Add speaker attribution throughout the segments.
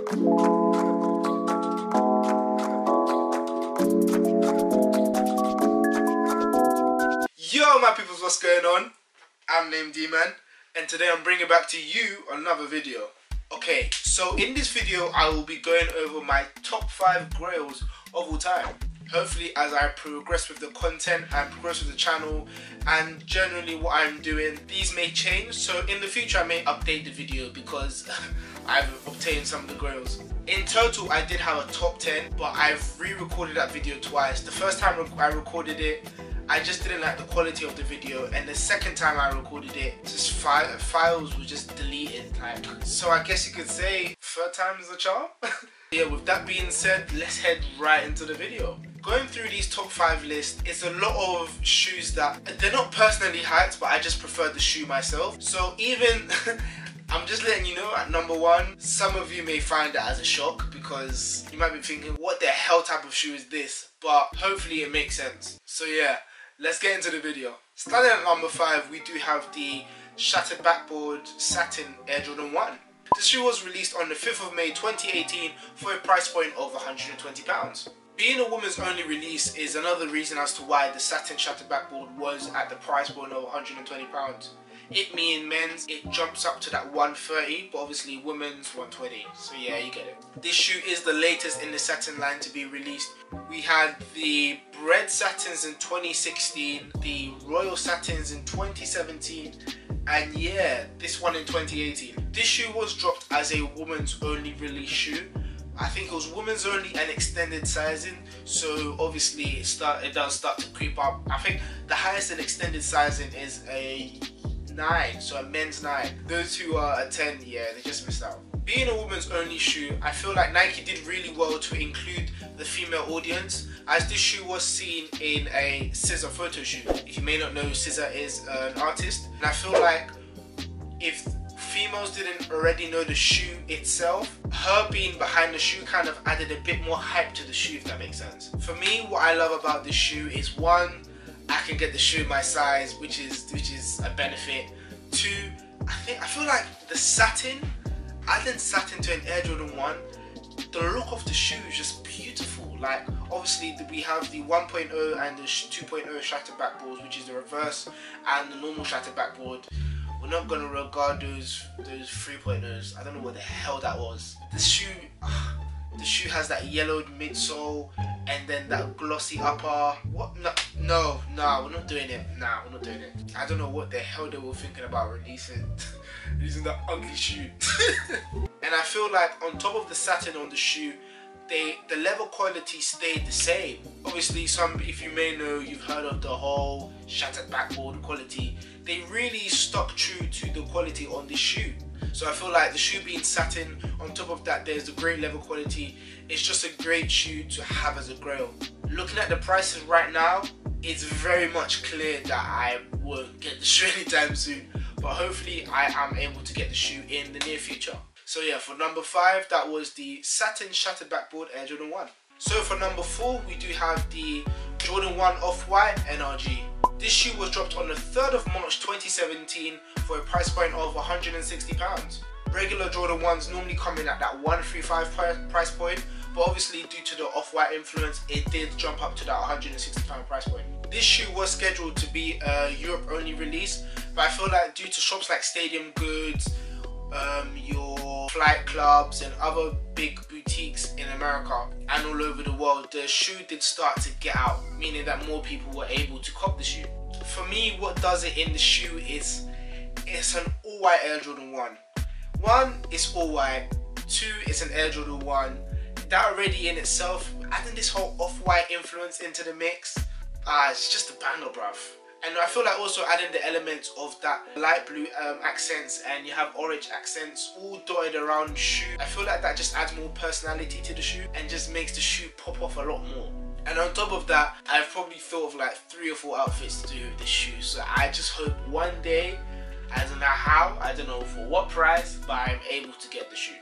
Speaker 1: Yo my peoples, what's going on? I'm named D-Man and today I'm bringing back to you another video. Okay, so in this video I will be going over my top 5 grails of all time. Hopefully as I progress with the content and progress with the channel and generally what I'm doing, these may change. So in the future I may update the video because I've obtained some of the grails. In total I did have a top 10, but I've re-recorded that video twice. The first time I recorded it, I just didn't like the quality of the video, and the second time I recorded it, just files were just deleted. Like, so I guess you could say third time is a charm. Yeah, with that being said, let's head right into the video. Going through these top 5 lists, it's a lot of shoes that they're not personally hyped, but I just prefer the shoe myself. So even I'm just letting you know at number 1, some of you may find that as a shock because you might be thinking, what the hell type of shoe is this? But hopefully it makes sense. So yeah, let's get into the video. Starting at number 5, we do have the Shattered Backboard Satin Air Jordan 1. The shoe was released on the 5th of May 2018 for a price point of £120. Being a woman's only release is another reason as to why the Satin Shattered Backboard was at the price point of £120. It being men's, it jumps up to that 130, but obviously women's 120. So yeah, you get it. This shoe is the latest in the satin line to be released. We had the Bread Satins in 2016, the Royal Satins in 2017, and yeah, this one in 2018. This shoe was dropped as a woman's only release shoe. I think it was women's only and extended sizing, so obviously it does start to creep up. I think the highest in extended sizing is a 9, so a men's 9. Those who are a 10, yeah, they just missed out. Being a woman's only shoe, I feel like Nike did really well to include the female audience, as this shoe was seen in a SZA photo shoot. If you may not know, SZA is an artist, and I feel like if females didn't already know the shoe itself, her being behind the shoe kind of added a bit more hype to the shoe, if that makes sense. For me, what I love about this shoe is 1, I can get the shoe in my size, which is a benefit. 2, I feel like the satin, adding satin to an Air Jordan 1, the look of the shoe is just beautiful. Like, obviously we have the 1.0 and the 2.0 shattered backboards, which is the reverse, and the normal shattered backboard. We're not gonna regard those 3.0s. I don't know what the hell that was. The shoe has that yellowed midsole and then that glossy upper. What? No, we're not doing it. Nah, we're not doing it. I don't know what the hell they were thinking about releasing that ugly shoe. And I feel like on top of the satin on the shoe, the leather quality stayed the same. Obviously, if you may know, you've heard of the whole shattered backboard quality. They really stuck true to the quality on this shoe. So I feel like the shoe being satin, on top of that there's the great leather quality. It's just a great shoe to have as a grail. Looking at the prices right now, it's very much clear that I won't get the shoe anytime soon, but hopefully I am able to get the shoe in the near future. So yeah, for number 5, that was the Satin Shattered Backboard Air Jordan 1. So for number 4, we do have the Jordan 1 Off-White NRG. This shoe was dropped on the 3rd of March 2017 for a price point of £160. Regular Jordan 1s normally come in at that 135 price point, but obviously due to the Off-White influence, it did jump up to that £160 price point. This shoe was scheduled to be a Europe only release, but I feel like due to shops like Stadium Goods, your Flight Clubs and other big boutiques in America and all over the world, the shoe did start to get out, meaning that more people were able to cop the shoe. For me, what does it in the shoe is it's an all-white Air Jordan 1. 1, it's all-white. 2, it's an Air Jordan 1. That already in itself, adding this whole off-white influence into the mix, it's just a banger, bruv. And I feel like also adding the elements of that light blue accents and you have orange accents all dotted around the shoe. I feel like that just adds more personality to the shoe and just makes the shoe pop off a lot more. And on top of that, I've probably thought of like 3 or 4 outfits to do with this shoe. So I just hope one day, I don't know how, I don't know for what price, but I'm able to get the shoe.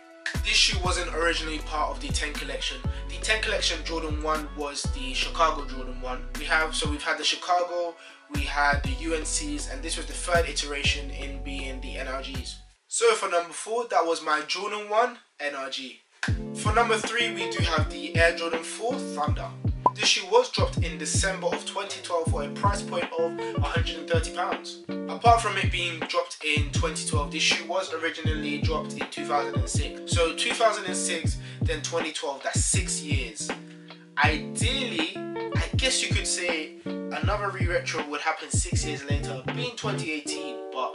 Speaker 1: This shoe wasn't originally part of the 10 collection. The 10 collection Jordan 1 was the Chicago Jordan 1. We've had the Chicago, we had the UNCs, and this was the 3rd iteration in being the NRGs. So for number 4, that was my Jordan 1 NRG. For number 3, we do have the Air Jordan 4 Thunder. This shoe was dropped in December of 2012 for a price point of £130. Apart from it being dropped in 2012, this shoe was originally dropped in 2006. So 2006, then 2012, that's 6 years. Ideally, I guess you could say another re-retro would happen 6 years later, being 2018, but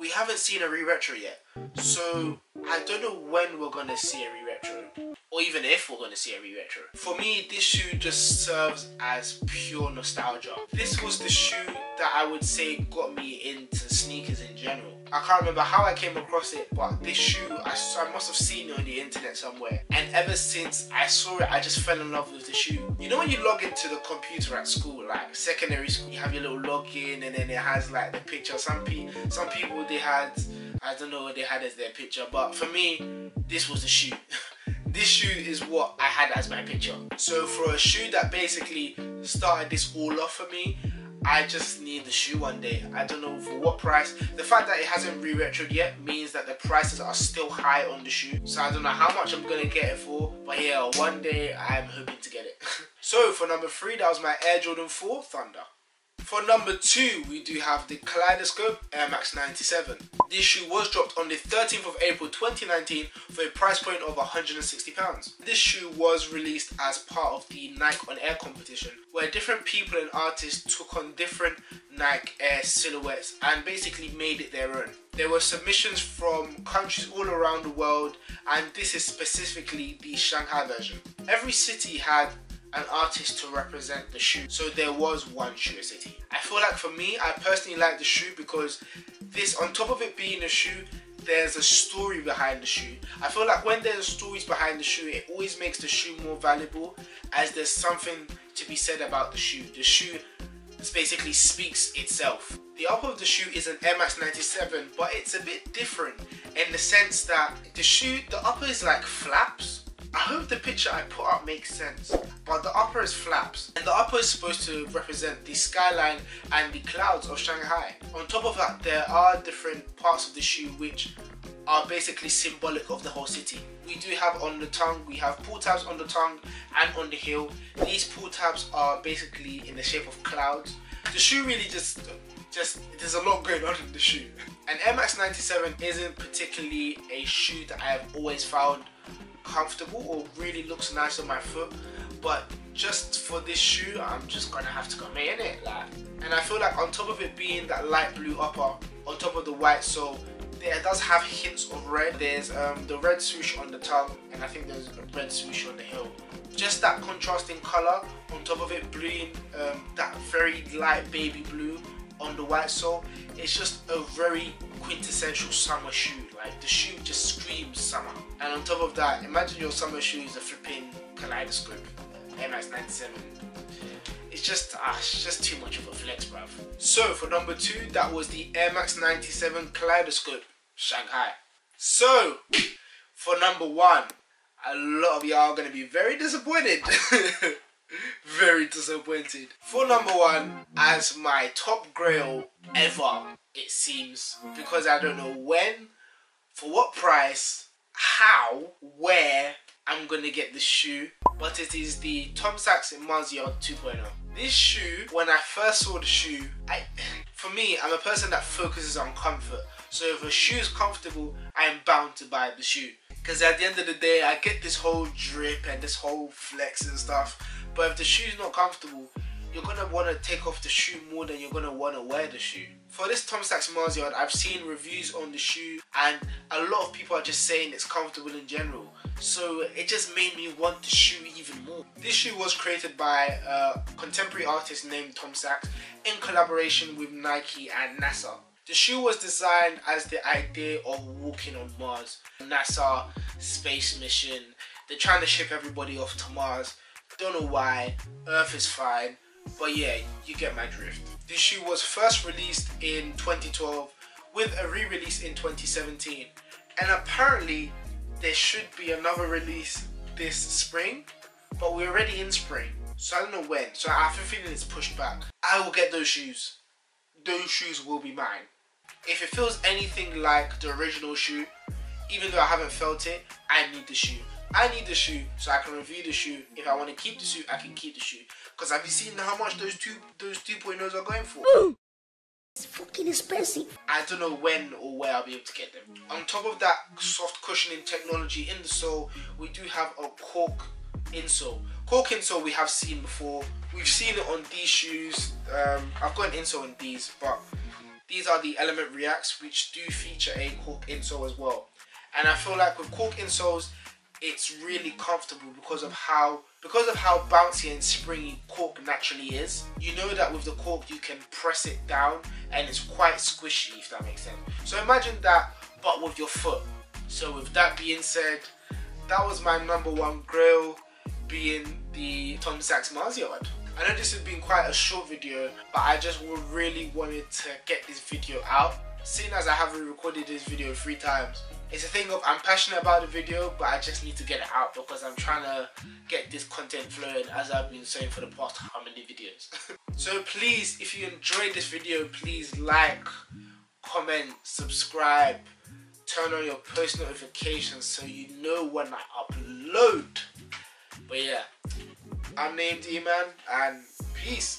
Speaker 1: we haven't seen a re-retro yet. So I don't know when we're gonna see a re-retro, or even if we're gonna see a re-retro. For me, this shoe just serves as pure nostalgia. This was the shoe that I would say got me into sneakers in general. I can't remember how I came across it, but this shoe, I must have seen it on the internet somewhere. And ever since I saw it, I just fell in love with the shoe. You know when you log into the computer at school, like secondary school, you have your little login and then it has like the picture. Some people they had, I don't know what they had as their picture, but for me, this was the shoe. This shoe is what I had as my picture. So for a shoe that basically started this all off for me, I just need the shoe one day. I don't know for what price. The fact that it hasn't re-retroed yet means that the prices are still high on the shoe. So I don't know how much I'm gonna get it for, but yeah, one day I'm hoping to get it. So for number 3, that was my Air Jordan 4 Thunder. For number 2, we do have the Kaleidoscope Imax 97. This shoe was dropped on the 13th of April 2019 for a price point of £160. This shoe was released as part of the Nike on Air competition, where different people and artists took on different Nike Air silhouettes and basically made it their own. There were submissions from countries all around the world, and this is specifically the Shanghai version. Every city had an artist to represent the shoe, so there was one shoe a city. I feel like for me, I personally like the shoe because this, on top of it being a shoe, there's a story behind the shoe. I feel like when there's stories behind the shoe, it always makes the shoe more valuable, as there's something to be said about the shoe. The shoe basically speaks itself. The upper of the shoe is an Air Max 97, but it's a bit different in the sense that the upper is like flaps. I hope the picture I put up makes sense, but the upper is flaps, and the upper is supposed to represent the skyline and the clouds of Shanghai. On top of that, there are different parts of the shoe which are basically symbolic of the whole city. We do have on the tongue, we have pull tabs on the tongue and on the heel. These pull tabs are basically in the shape of clouds. The shoe really just there's a lot going on in the shoe. An Air Max 97 isn't particularly a shoe that I have always found comfortable or really looks nice on my foot, but just for this shoe I'm just gonna have to commit in it, like. And I feel like on top of it being that light blue upper on top of the white sole, there does have hints of red. There's the red swoosh on the tongue, and I think there's a red swoosh on the heel. Just that contrasting color on top of it being that very light baby blue on the white sole. It's just a very quintessential summer shoe. Like, the shoe just screams summer. And on top of that, imagine your summer shoe is a flipping Kaleidoscope Air Max 97. It's just too much of a flex, bruv. So for number 2, that was the Air Max 97 Kaleidoscope Shanghai. So for number 1, a lot of y'all are gonna be very disappointed. Very disappointed. For number 1, as my top grail ever, it seems, because I don't know when, for what price, how, where I'm gonna get this shoe, but it is the Tom Sachs Marzion 2.0. This shoe, when I first saw the shoe, for me, I'm a person that focuses on comfort. So if a shoe is comfortable, I am bound to buy the shoe. Because at the end of the day, I get this whole drip and this whole flex and stuff. But if the shoe is not comfortable, you're going to want to take off the shoe more than you're going to want to wear the shoe. For this Tom Sachs Marzion, I've seen reviews on the shoe and a lot of people are just saying it's comfortable in general. So it just made me want the shoe even more. This shoe was created by a contemporary artist named Tom Sachs in collaboration with Nike and NASA. The shoe was designed as the idea of walking on Mars. NASA space mission, they're trying to ship everybody off to Mars. Don't know why, Earth is fine, but yeah, you get my drift. This shoe was first released in 2012 with a re-release in 2017, and apparently there should be another release this spring, but we're already in spring, so I don't know when, so I have a feeling it's pushed back. I will get those shoes. Those shoes will be mine. If it feels anything like the original shoe, even though I haven't felt it, I need the shoe. I need the shoe so I can review the shoe. If I want to keep the shoe, I can keep the shoe. Because have you seen how much those 2.0s are going for?
Speaker 2: It's fucking expensive.
Speaker 1: I don't know when or where I'll be able to get them. On top of that soft cushioning technology in the sole, we do have a cork insole. Cork insole we have seen before. We've seen it on these shoes. I've got an insole in these, but these are the Element Reacts, which do feature a cork insole as well. And I feel like with cork insoles, it's really comfortable because of how bouncy and springy cork naturally is. You know that with the cork you can press it down and it's quite squishy, if that makes sense. So imagine that, but with your foot. So with that being said, that was my #1 grail, being the Tom Sachs Mars Yard. I know this has been quite a short video, but I just really wanted to get this video out. Seeing as I haven't recorded this video 3 times, it's a thing of I'm passionate about the video, but I just need to get it out because I'm trying to get this content flowing, as I've been saying for the past how many videos. So please, if you enjoyed this video, please like, comment, subscribe, turn on your post notifications so you know when I upload. But yeah, I'm named E-Man, and peace.